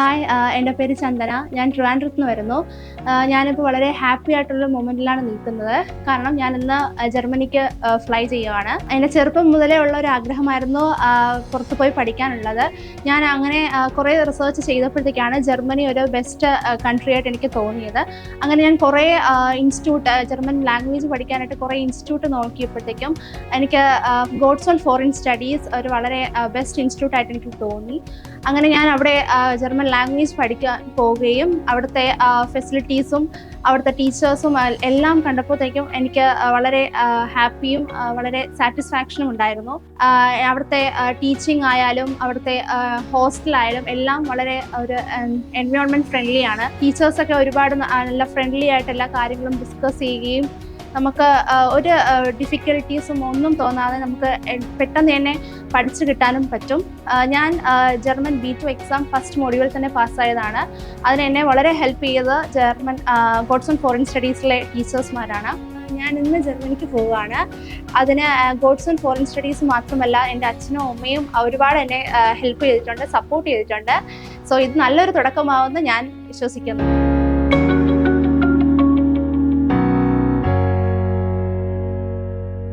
Hi, എൻ്റെ പേര് ചന്ദന. ഞാൻ ട്രിവാൻഡ്രത്ത് നിന്ന് വരുന്നു. ഞാനിപ്പോൾ വളരെ ഹാപ്പി ആയിട്ടുള്ള മൊമെൻറ്റിലാണ് നിൽക്കുന്നത്. കാരണം ഞാൻ ഇന്ന് ജർമ്മനിക്ക് ഫ്ലൈ ചെയ്യുവാണ്. എൻ്റെ ചെറുപ്പം മുതലേ ഉള്ള ഒരു ആഗ്രഹമായിരുന്നു പുറത്ത് പോയി പഠിക്കാനുള്ളത്. ഞാൻ അങ്ങനെ കുറേ റിസർച്ച് ചെയ്തപ്പോഴത്തേക്കാണ് ജർമ്മനി ഒരു ബെസ്റ്റ് കൺട്രി ആയിട്ട് എനിക്ക് തോന്നിയത്. അങ്ങനെ ഞാൻ കുറേ ഇൻസ്റ്റിറ്റ്യൂട്ട് ജർമ്മൻ ലാംഗ്വേജ് പഠിക്കാനായിട്ട് കുറേ ഇൻസ്റ്റിറ്റ്യൂട്ട് നോക്കിയപ്പോഴത്തേക്കും എനിക്ക് ഗോഡ്സ് ഓൺ ഫോറിൻ സ്റ്റഡീസ് ഒരു വളരെ ബെസ്റ്റ് ഇൻസ്റ്റിറ്റ്യൂട്ടായിട്ട് എനിക്ക് തോന്നി. അങ്ങനെ ഞാൻ അവിടെ ജർമ്മൻ ലാംഗ്വേജ് പഠിക്കാൻ പോവുകയും അവിടുത്തെ ഫെസിലിറ്റീസും അവിടുത്തെ ടീച്ചേഴ്സും എല്ലാം കണ്ടപ്പോഴത്തേക്കും എനിക്ക് വളരെ ഹാപ്പിയും വളരെ സാറ്റിസ്ഫാക്ഷനും ഉണ്ടായിരുന്നു. അവിടുത്തെ ടീച്ചിങ് ആയാലും അവിടുത്തെ ഹോസ്റ്റലായാലും എല്ലാം വളരെ ഒരു എൻവയോൺമെൻറ്റ് ഫ്രണ്ട്ലി ആണ്. ടീച്ചേഴ്സൊക്കെ ഒരുപാട് നല്ല ഫ്രണ്ട്ലി ആയിട്ട് എല്ലാ കാര്യങ്ങളും ഡിസ്കസ് ചെയ്യുകയും നമുക്ക് ഒരു ഡിഫിക്കൽട്ടീസും ഒന്നും തോന്നാതെ നമുക്ക് പെട്ടെന്ന് തന്നെ പഠിച്ചു കിട്ടാനും പറ്റും. ഞാൻ ജർമ്മൻ B2 എക്സാം ഫസ്റ്റ് മോഡ്യൂളിൽ തന്നെ പാസ്സായതാണ്. അതിന് എന്നെ വളരെ ഹെൽപ്പ് ചെയ്തത് ജർമ്മൻ ഗോഡ്സ് ഓൺ ഫോറിൻ സ്റ്റഡീസിലെ ടീച്ചേഴ്സ്മാരാണ്. ഞാൻ ഇന്ന് ജർമ്മനിക്ക് പോവുകയാണ്. അതിന് ഗോഡ്സ് ഓൺ ഫോറിൻ സ്റ്റഡീസ് മാത്രമല്ല, എൻ്റെ അച്ഛനും അമ്മയും ഒരുപാട് എന്നെ ഹെൽപ്പ് ചെയ്തിട്ടുണ്ട്, സപ്പോർട്ട് ചെയ്തിട്ടുണ്ട്. സോ ഇത് നല്ലൊരു തുടക്കമാവുമെന്ന് ഞാൻ വിശ്വസിക്കുന്നു.